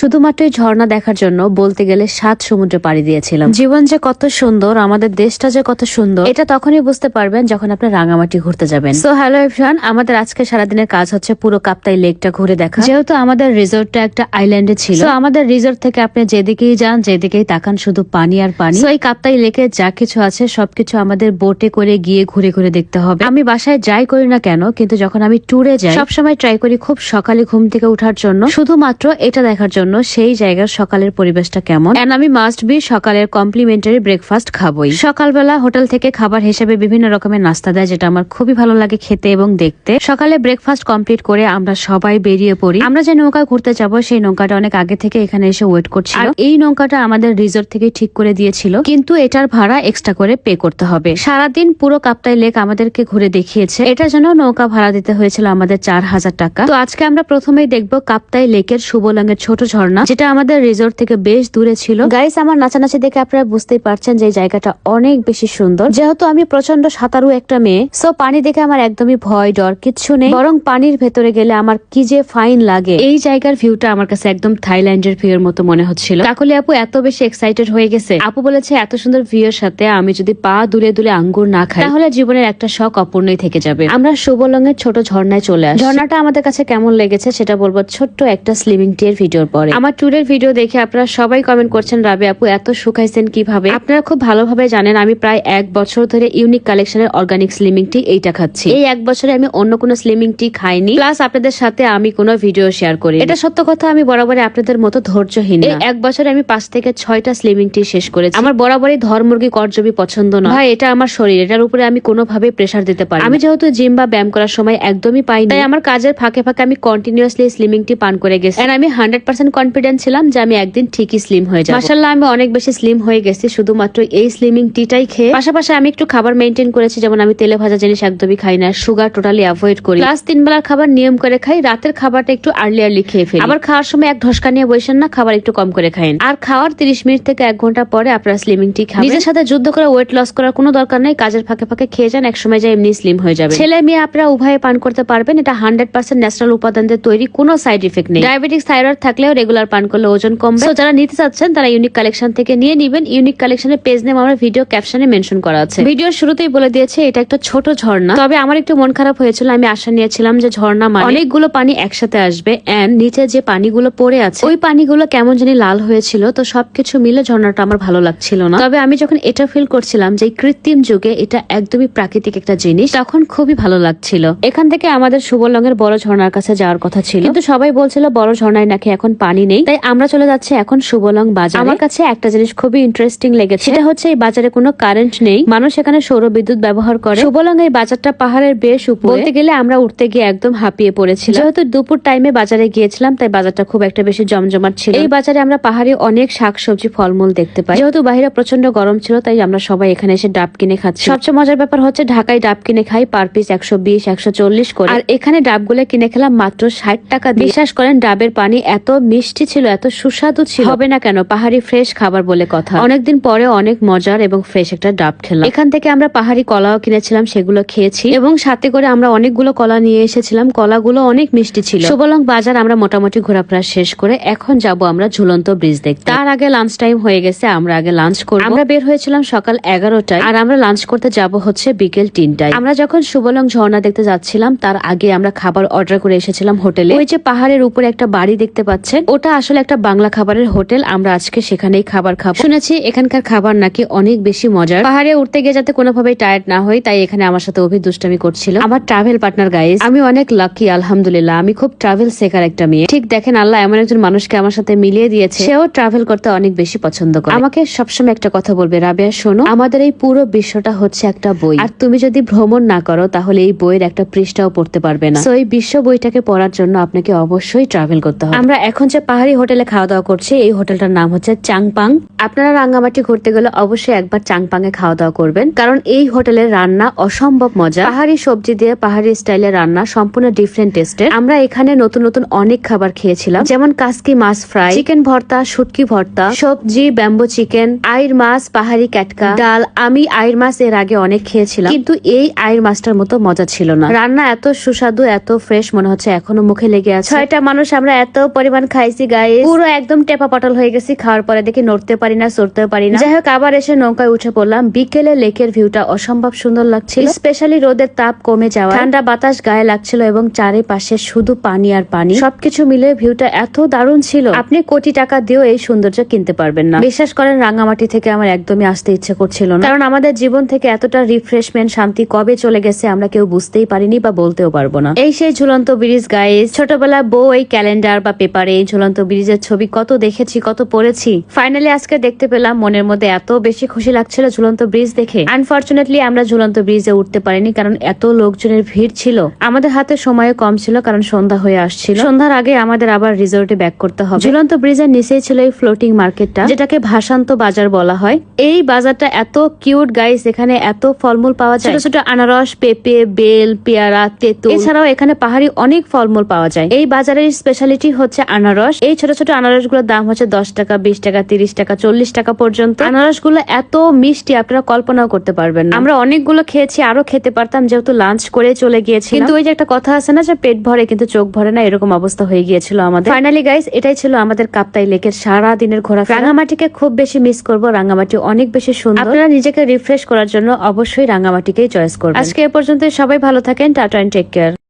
শুধুমাত্র এই ঝর্ণা দেখার জন্য বলতে গেলে 7 সমুদ্রে পাড়ি দিয়েছিলাম। জীবন যে কত সুন্দর, আমাদের দেশটা যে কত সুন্দর, এটা তখনই বুঝতে পারবেন যখন আপনি রাঙামাটি ঘুরতে যাবেন। সো হ্যালো এভরিওয়ান, আমাদের আজকে সারাদিনের কাজ হচ্ছে পুরো কাপ্তাই লেকটা ঘুরে দেখা। যেহেতু আমাদের রিসোর্টটা একটা আইল্যান্ডে ছিল, সো আমাদের রিসোর্ট থেকে আপনি যেদিকেই যান, যেদিকেই তাকান শুধু পানি আর পানি। সো এই কাপ্তাই লেকে যা কিছু আছে সবকিছু আমাদের বোটে করে গিয়ে ঘুরে ঘুরে দেখতে হবে। আমি বাসায় যাই করি না কেন, কিন্তু যখন আমি ট্যুরে যাই সবসময় ট্রাই করি খুব সকালে ঘুম থেকে উঠার জন্য, শুধুমাত্র এটা দেখার জন্য সেই জায়গার সকালের পরিবেশটা কেমন। এন্ড আমি মাস্ট বি সকালের কমপ্লিমেন্টারি ব্রেকফাস্ট খাবই। সকালবেলা হোটেল থেকে খাবার হিসেবে বিভিন্ন রকমের নাস্তা দেয়, যেটা আমার খুবই ভালো লাগে খেতে এবং দেখতে। সকালে ব্রেকফাস্ট কমপ্লিট করে আমরা সবাই বেরিয়ে পড়ি। আমরা যে নৌকা ঘুরতে যাব সেই নৌকাটা অনেক আগে থেকে এখানে এসে ওয়েট করছিল। আর এই নৌকাটা আমাদের রিসোর্ট থেকে ঠিক করে দিয়েছিল, কিন্তু এটার ভাড়া এক্সট্রা করে পে করতে হবে। সারাদিন পুরো কাপ্তাই লেক আমাদেরকে ঘুরে দেখিয়েছে। এটার জন্য নৌকা ভাড়া দিতে হয়েছিল আমাদের 4000 টাকা। তো আজকে আমরা প্রথমেই দেখবো কাপ্তাই লেকের শুভলংয়ের ছোট ঝর্ণা, যেটা আমাদের রিসোর্ট থেকে বেশ দূরে ছিল। গাইস, আমার নাচানাচি দেখে আপনারা বুঝতেই পারছেন যে এই জায়গাটা অনেক বেশি সুন্দর। যেহেতু আমি প্রচন্ড সাঁতারু একটা মেয়ে, সো পানি দেখে আমার একদমই ভয় ডর কিচ্ছু নেই, বরং পানির ভেতরে গেলে আমার কি যে ফাইন লাগে। এই জায়গার ভিউটা আমার কাছে একদম থাইল্যান্ডের ভিউর মতো মনে হচ্ছিল। কাকলি আপু এত বেশি এক্সাইটেড হয়ে গেছে। আপু বলেছে এত সুন্দর ভিউর সাথে আমি যদি পা দুলে দুলে আঙ্গুর না খাই, তাহলে জীবনের একটা শখ অপূর্ণই থেকে যাবে। আমরা শুভলংয়ের ছোট ঝর্ণায় চলে আসি। ঝর্ণাটা আমাদের কাছে কেমন লেগেছে সেটা বলবো ছোট্ট একটা স্লিমিং টি এর ভিডিওর পরে। আমার ট্যুরের ভিডিও দেখে আপনারা সবাই কমেন্ট করছেন, রাবে আপু এত শুকাইছেন কিভাবে। আপনারা খুব ভালোভাবে জানেন আমি প্রায় 1 বছর ধরে ইউনিক কালেকশনের অর্গানিক স্লিমিং টি এইটা খাচ্ছি। এই 1 বছরে আমি অন্য কোনো স্লিমিং টি খাইনি, প্লাস আপনাদের সাথে আমি কোনো ভিডিও শেয়ার করি। এটা সত্য কথা, আমি বরাবরই আপনাদের মতো ধৈর্যহীন। এই 1 বছরে আমি 5 থেকে 6টা স্লিমিং টি শেষ করেছি। আমার বরাবরই ধর্মুরগি করজবি পছন্দ নয় ভাই, এটা আমার শরীর, এটার উপরে আমি কোনোভাবে প্রেসার দিতে পারি। আমি যেহেতু জিম বা ব্যায়াম করার সময় একদমই পাইনি, তাই আমার কাজের ফাঁকে ফাঁকে আমি কন্টিনিউয়াসলি স্লিমিং টি পান করে গেছি। এন্ড আমি 100% কনফিডেন্ট ছিলাম যে আমি একদিন ঠিকই স্লিম হয়ে যাবো। মাশাআল্লাহ, আমি অনেক বেশি স্লিম হয়ে গেছি শুধুমাত্র এই স্লিমিং টিটাই খেয়ে। পাশাপাশি আমি একটু খাবার মেনটেন করেছি, যেমন আমি তেলে ভাজা জিনিস একদমই খাই না, সুগার টোটালি অ্যাভয়েড করি, প্লাস 3 বেলার খাবার নিয়ম করে খাই। রাতের খাবারটা একটু আর্লি খেয়ে ফেলি। আবার খাওয়ার সময় এক ঢসকা নিয়ে বসেন না, খাবার একটু কম করে খাইন। আর খাওয়ার 30 মিনিট থেকে 1 ঘন্টা পরে আপনারা স্লিমিং টি খাবেন। নিজের সাথে যুদ্ধ করে ওয়েট লস করার কোনো দরকার নেই, কাজের ফাঁকে ফাঁকে খেয়ে যান, একসময় যায় এমনি স্লিম হয়ে যাবে। ছেলে মেয়ে আপনারা উভয়ে পান করতে পারবেন। এটা 100% ন্যাচারাল উপাদান দিয়ে তৈরি, কোনো সাইড ইফেক্ট নেই। ডায়াবেটিস থাইরয়েড থাকলেও রেগুলার পান করলে ওজন কমবে। তো যারা নিতে চাচ্ছেন তারা ইউনিক কালেকশন থেকে নিয়ে নিবেন। ইউনিক কালেকশনের পেজ নেম আমার ভিডিও ক্যাপশনে মেনশন করা আছে। ভিডিওর শুরুতেই বলে দিয়েছে এটা একটা ছোট ঝর্ণা। তবে আমার একটু মন খারাপ হয়েছিল, আমি আশা নিয়েছিলাম যে ঝর্ণা মানে অনেকগুলো পানি একসাথে আসবে, এন্ড নিচে যে পানিগুলো পড়ে আছে ওই পানিগুলো কেমন জানি লাল হয়েছিল। তো সবকিছু মিলে ঝর্ণাটা আমার ভালো লাগছিল না। তবে আমি যখন এটা ফিল করছিলাম যে কৃত্রিম যুগে এটা একদমই প্রাকৃতিক একটা জিনিস, তখন খুবই ভালো লাগছিল। এখান থেকে আমাদের শুভলংয়ের বড় ঝর্ণার কাছে যাওয়ার কথা ছিল, কিন্তু সবাই বলছিল বড় ঝর্ণায় নাকি এখন পানি নেই, তাই আমরা চলে যাচ্ছি এখন শুভলং বাজার। আমার কাছে একটা জিনিস খুবই ইন্টারেস্টিং লেগেছে, সেটা হচ্ছে এই বাজারে কোনো কারেন্ট নেই, মানুষ এখানে সৌর বিদ্যুৎ ব্যবহার করে। শুভলং এই বাজারটা পাহাড়ের বেশ উপরে, বলতে গেলে আমরা উঠতে গিয়ে একদম হাঁপিয়ে পড়েছিলাম। যেহেতু দুপুর টাইমে বাজারে গিয়েছিলাম, তাই বাজারটা খুব একটা বেশি জমজমাট ছিল। এই বাজারে আমরা পাহাড়ি অনেক শাকসবজি ফলমূল দেখতে পাই। যেহেতু বাইরে প্রচন্ড গরম ছিল, তাই আমরা সবাই এখানে এসে ডাব কিনে খাচ্ছি। সবচেয়ে মজার ব্যাপার হচ্ছে ঢাকায় ডাব কিনে খাই পার পিস 120, 140 করে, আর এখানে ডাবগুলো কিনে খেলাম মাত্র 60 টাকা দিয়ে। বিশ্বাস করেন ডাবের পানি এত মিষ্টি ছিল, এত সুস্বাদু ছিল, হবে না কেন, পাহাড়ি ফ্রেশ খাবার বলে কথা। অনেকদিন পরে অনেক মজার এবং ফ্রেশ একটা ডাব খেলাম। এখান থেকে আমরা পাহাড়ি কলাও কিনেছিলাম, সেগুলো খেয়েছি, এবং সাথে করে আমরা অনেকগুলো কলা নিয়ে এসেছিলাম। কলাগুলো অনেক মিষ্টি ছিল। শুভলং বাজার আমরা মোটামুটি ঘোরাফেরা শেষ করে এখন যাব আমরা ঝুলন্ত ব্রিজ দেখতে। তার আগে লাঞ্চ টাইম হয়ে গেছে, আমরা আগে লাঞ্চ করব। আমরা বের হয়েছিলাম সকাল 11টায়, আর আমরা লাঞ্চ করতে যাব হচ্ছে বিকেল 3টায়। আমরা যখন শুভলং ঝর্ণা দেখতে যাচ্ছিলাম তার আগে আমরা খাবার অর্ডার করে এসেছিলাম হোটেলে। ওই যে পাহাড়ের উপরে একটা বাড়ি দেখতে পাচ্ছেন, ওটা আসলে একটা বাংলা খাবারের হোটেল। আমরা আজকে সেখানেই খাবার খাবো। শুনেছি এখানকার খাবার নাকি অনেক বেশি মজার। পাহাড়ে উঠতে গিয়ে যাতে কোনোভাবেই টায়ার্ড না হই, তাই এখানে আমার সাথে অভি দুষ্টামি করছিল। আমার ট্রাভেল পার্টনার গাইস, আমি অনেক লাকি আলহামদুলিল্লাহ। আমি খুব ট্রাভেল শেখার একটা মেয়ে। ঠিক দেখেন, আল্লাহ এমন একজন মানুষকে আমার সাথে মিলিয়ে দিয়েছে, সেও ট্রাভেল করতে অনেক বেশি পছন্দ করে। আমাকে সবসময় একটা কথা বলবে, রাবেয়া শোনো, আমাদের এই পুরো বিশ্বটা হচ্ছে একটা বই, আর তুমি যদি ভ্রমণ না করো তাহলে এই বইয়ের একটা পৃষ্ঠাও পড়তে পারবে না। তো এই বিশ্ব বইটাকে পড়ার জন্য আপনাকে অবশ্যই ট্রাভেল করতে হবে। আমরা এখন যে পাহাড়ি হোটেলে খাওয়া দাওয়া করছি, এই হোটেলটার নাম হচ্ছে চাংপাং। আপনারা রাঙ্গামাটি ঘুরতে গেলে অবশ্যই একবার চাংপাং এ খাওয়া দাওয়া করবেন, কারণ এই হোটেলের রান্না অসম্ভব মজা। পাহাড়ি সবজি দিয়ে পাহাড়ি স্টাইলের রান্না, সম্পূর্ণ ডিফারেন্ট টেস্টের। আমরা এখানে নতুন নতুন অনেক খাবার খেয়েছিলাম, যেমন কাসকি মাছ ফ্রাই, চিকেন ভর্তা, শুটকি ভর্তা, সবজি, ব্যাম্বো চিকেন, আইর মাছ, পাহাড়ি ক্যাটকা, ডাল। আমি আইর মাছ এর আগে অনেক খেয়েছিলাম, কিন্তু এই আইর মাছটার মতো মজা ছিল না। রান্না এত সুস্বাদু, এত ফ্রেশ, মনে হচ্ছে এখনো মুখে লেগে আছে। 6টা মানুষ আমরা এত পরিমাণ খাই খাইছি গাইস, পুরো একদম টেপা পাটল হয়ে গেছি। খাওয়ার পরে দেখি নড়তে পারি না, চড়তেও পারি না। যাই হোক, আবার এসে নৌকায় উঠে পড়লাম। বিকেলে লেকের ভিউটা অসম্ভব সুন্দর লাগছিল, স্পেশালি রোদের তাপ কমে যাওয়া, ঠান্ডা বাতাস গায়ে লাগছিল এবং চারিপাশে শুধু পানি আর পানি। সবকিছু মিলে ভিউটা এত দারুণ ছিল, আপনি কোটি টাকা দিয়েও এই সৌন্দর্য কিনতে পারবেন না। বিশ্বাস করেন, রাঙামাটি থেকে আমার একদমই আসতে ইচ্ছে করছিল না, কারণ আমাদের জীবন থেকে এতটা রিফ্রেশমেন্ট, শান্তি কবে চলে গেছে আমরা কেউ বুঝতেই পারিনি বা বলতেও পারবো না। এই সেই ঝুলন্ত ব্রিজ গাইস। ছোটবেলা বই, ক্যালেন্ডার বা পেপারে এই ঝুলন্ত ব্রিজের ছবি কত দেখেছি, কত পড়েছি। ফাইনালি আজকে দেখতে পেলাম, মনের মধ্যে এত বেশি খুশি লাগছিল ঝুলন্ত ব্রিজ দেখে। আনফরচুনেটলি আমরা ঝুলন্ত ব্রিজে উঠতে পারিনি, কারণ এত লোকজনের ভিড় ছিল। আমাদের হাতে সময় কম ছিল, কারণ সন্ধ্যা হয়ে আসছিল। সন্ধ্যার আগে আমাদের আবার রিসোর্টে ব্যাক করতে হবে। ঝুলন্ত ব্রিজের নিচেই ছিল এই ফ্লোটিং মার্কেটটা, যেটাকে ভাসান্ত বাজার বলা হয়। এই বাজারটা এত কিউট গাইস, এখানে এত ফলমূল পাওয়া যায়, ছোট ছোট আনারস, পেঁপে, বেল, পেয়ারা, তেঁতুল। এছাড়াও এখানে পাহাড়ি অনেক ফলমূল পাওয়া যায়। এই বাজারের স্পেশালিটি হচ্ছে আনারস। এই ছোট ছোট আনারস গুলোর দাম হচ্ছে 10 টাকা, 20 টাকা, 30 টাকা, 40 টাকা পর্যন্ত। আনারস গুলো এত মিষ্টি আপনারা কল্পনাও করতে পারবেন না। আমরা অনেকগুলো খেয়েছি, আরো খেতে পারতাম, যেহেতু লাঞ্চ করে চলে গিয়েছি। কিন্তু ওই যে একটা কথা আছে না, যে পেট ভরে কিন্তু চোখ ভরে না, এরকম অবস্থা হয়ে গিয়েছিল আমাদের। ফাইনালি গাইস, এটাই ছিল আমাদের কাপ্তাই লেকের সারা দিনের ঘোরাফেরা। রাঙামাটিকে খুব বেশি মিস করব, রাঙামাটি অনেক বেশি সুন্দর। আপনারা নিজেকে রিফ্রেশ করার জন্য অবশ্যই রাঙামাটিকেই চয়েস করবেন। আজকে এ পর্যন্ত, সবাই ভালো থাকেন, টাটা এন্ড টেক কেয়ার।